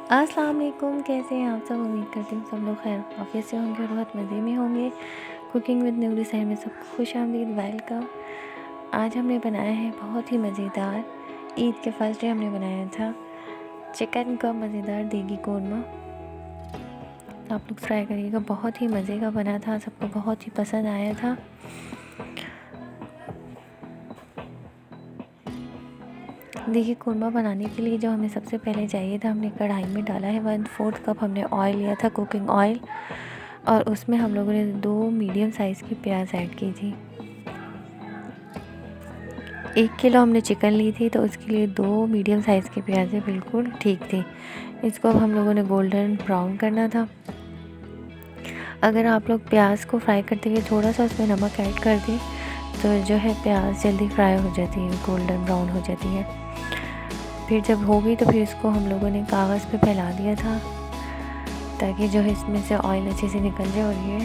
अस्सलाम वालेकुम, कैसे हैं आप सब। उम्मीद करती हूँ सब लोग खैर ऑफिस से होंगे और बहुत मज़े में होंगे। कुकिंग विद न्यूरी साइड में सबको खुश आमदीद, वेलकम। आज हमने बनाया है बहुत ही मज़ेदार, ईद के फर्स्ट डे हमने बनाया था चिकन का मज़ेदार देगी कोरमा। आप लोग ट्राई करिएगा, बहुत ही मज़े का बना था, सबको बहुत ही पसंद आया था। देखिए, कोरमा बनाने के लिए जो हमें सबसे पहले चाहिए था, हमने कढ़ाई में डाला है 1/4 कप हमने ऑयल लिया था, कुकिंग ऑयल। और उसमें हम लोगों ने 2 मीडियम साइज़ की प्याज ऐड की थी। 1 किलो हमने चिकन ली थी, तो उसके लिए 2 मीडियम साइज़ की प्याज़ें बिल्कुल ठीक थी। इसको अब हम लोगों ने गोल्डन ब्राउन करना था। अगर आप लोग प्याज को फ्राई करते हुए थोड़ा सा उसमें नमक ऐड कर दें तो जो है प्याज जल्दी फ्राई हो जाती है, गोल्डन ब्राउन हो जाती है। फिर जब हो गई तो फिर इसको हम लोगों ने कागज़ पे फैला दिया था ताकि जो है इसमें से ऑयल अच्छे से निकल जाए और ये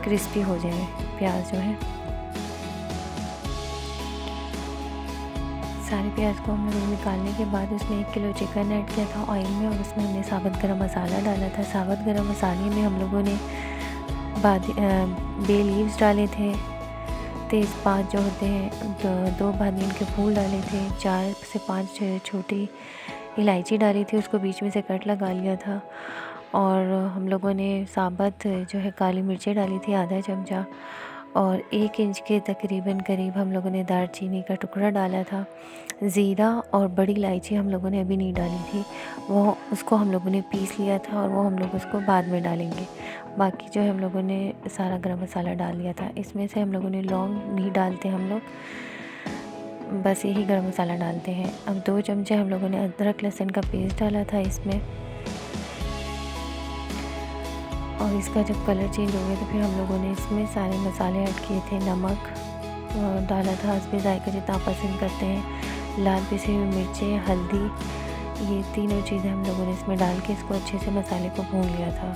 क्रिस्पी हो जाए प्याज जो है। सारे प्याज को हम लोग निकालने के बाद उसमें 1 किलो चिकन ऐड किया था ऑयल में, और उसमें हमने साबुत गरम मसाला डाला था। साबुत गरम मसाले में हम लोगों ने बे लीव्स डाले थे, तेज़पात जो होते हैं 2 बादियन के फूल डाले थे, 4 से 5 छोटी इलायची डाली थी, उसको बीच में से कट लगा लिया था। और हम लोगों ने साबुत जो है काली मिर्चें डाली थी आधा चमचा, और 1 इंच के तकरीबन करीब हम लोगों ने दालचीनी का टुकड़ा डाला था। ज़ीरा और बड़ी इलायची हम लोगों ने अभी नहीं डाली थी, वो उसको हम लोगों ने पीस लिया था और वो हम लोग उसको बाद में डालेंगे। बाकी जो है हम लोगों ने सारा गरम मसाला डाल लिया था। इसमें से हम लोगों ने लौंग नहीं डालते हम लोग, बस यही गरम मसाला डालते हैं। अब 2 चमचे हम लोगों ने अदरक लहसुन का पेस्ट डाला था इसमें, और इसका जब कलर चेंज हो गया तो फिर हम लोगों ने इसमें सारे मसाले ऐड किए थे। नमक डाला था हस्बे जायका जितना पसंद करते हैं, लाल पिसी हुई मिर्चें, हल्दी, ये तीनों चीज़ें हम लोगों ने इसमें डाल के इसको अच्छे से मसाले को भून लिया था।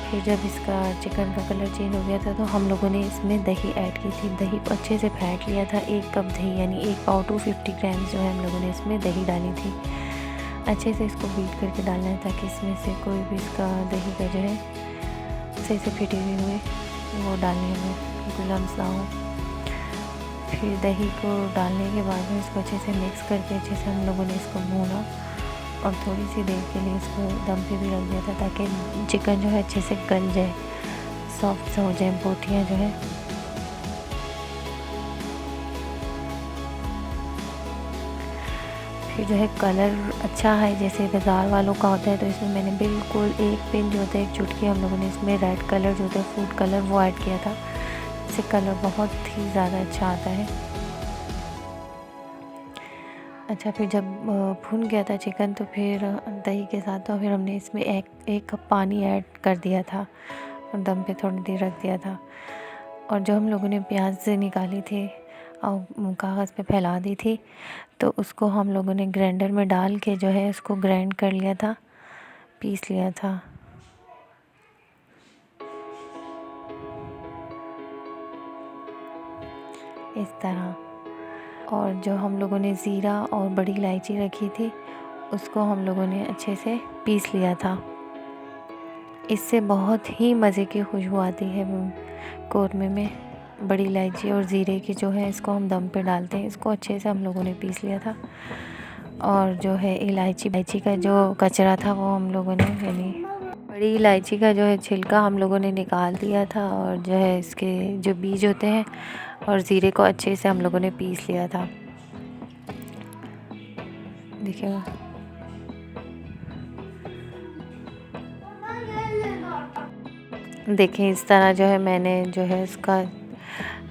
फिर जब इसका चिकन का कलर चेंज हो गया था तो हम लोगों ने इसमें दही ऐड की थी। दही को अच्छे से फेंट लिया था। 1 कप दही यानी 1 पाव 250 ग्राम जो है हम लोगों ने इसमें दही डाली थी। अच्छे से इसको बीट करके डालना है ताकि इसमें से कोई भी इसका दही का जो है सही से फिटे हुए वो डालने में बिल्कुल लम्स ना हो। फिर दही को डालने के बाद में इसको अच्छे से मिक्स करके अच्छे से हम लोगों ने इसको भूना और थोड़ी सी देर के लिए इसको दम पे भी रख दिया था ताकि चिकन जो है अच्छे से गल जाए, सॉफ्ट सा हो जाए बोटियाँ जो है। फिर जो है कलर अच्छा है जैसे बाज़ार वालों का होता है, तो इसमें मैंने बिल्कुल 1 पिन जो होता है, 1 चुटकी हम लोगों ने इसमें रेड कलर जो होता है फूड कलर वो ऐड किया था। इससे कलर बहुत ही ज़्यादा अच्छा आता है। अच्छा, फिर जब भुन गया था चिकन तो फिर दही के साथ तो फिर हमने इसमें 1 कप पानी ऐड कर दिया था और दम पे थोड़ी देर रख दिया था। और जो हम लोगों ने प्याज से निकाली थी और कागज़ पे फैला दी थी, तो उसको हम लोगों ने ग्राइंडर में डाल के जो है उसको ग्राइंड कर लिया था, पीस लिया था। इस तरह। और जो हम लोगों ने ज़ीरा और बड़ी इलायची रखी थी उसको हम लोगों ने अच्छे से पीस लिया था। इससे बहुत ही मज़े की खुशबू आती है कोरमे में। बड़ी इलायची और ज़ीरे की जो है इसको हम दम पे डालते हैं। इसको अच्छे से हम लोगों ने पीस लिया था। और जो है इलायची का जो कचरा था वो हम लोगों ने यानी बड़ी इलायची का जो है छिलका हम लोगों ने निकाल दिया था, और जो है इसके जो बीज होते हैं, और ज़ीरे को अच्छे से हम लोगों ने पीस लिया था। देखिए, देखें इस तरह जो है मैंने जो है इसका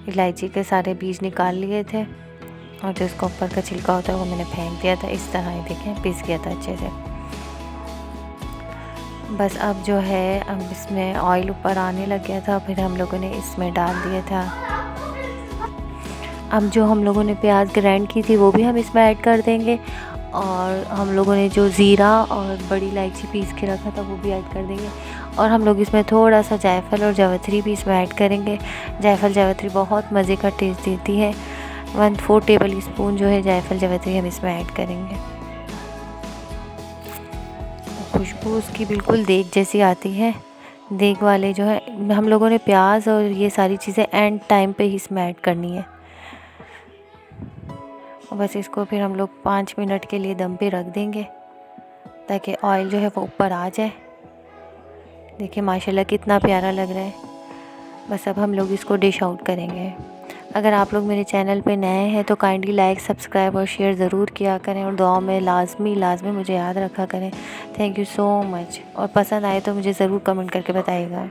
इलायची के सारे बीज निकाल लिए थे, और जो इसका ऊपर का छिलका होता है वो मैंने फेंक दिया था। इस तरह ही देखें पीस गया था अच्छे से। बस अब जो है अब इसमें ऑयल ऊपर आने लग गया था, फिर हम लोगों ने इसमें डाल दिया था। अब जो हम लोगों ने प्याज ग्राइंड की थी वो भी हम इसमें ऐड कर देंगे, और हम लोगों ने जो ज़ीरा और बड़ी इलायची पीस के रखा था वो भी ऐड कर देंगे। और हम लोग इसमें थोड़ा सा जायफल और जावित्री भी इसमें ऐड करेंगे। जायफल जावित्री बहुत मज़े का टेस्ट देती है। 1/4 टेबल स्पून जो है जायफल जावित्री हम इसमें ऐड करेंगे। खुशबू उसकी बिल्कुल देग जैसी आती है। देग वाले जो है हम लोगों ने प्याज और ये सारी चीज़ें एंड टाइम पे ही इसमें ऐड करनी है। और बस इसको फिर हम लोग 5 मिनट के लिए दम पे रख देंगे ताकि ऑयल जो है वो ऊपर आ जाए। देखिए माशाल्लाह कितना प्यारा लग रहा है। बस अब हम लोग इसको डिश आउट करेंगे। अगर आप लोग मेरे चैनल पे नए हैं तो काइंडली लाइक, सब्सक्राइब और शेयर ज़रूर किया करें और दुआओं में लाजमी मुझे याद रखा करें। Thank you so much. और पसंद आए तो मुझे ज़रूर कमेंट करके बताइएगा।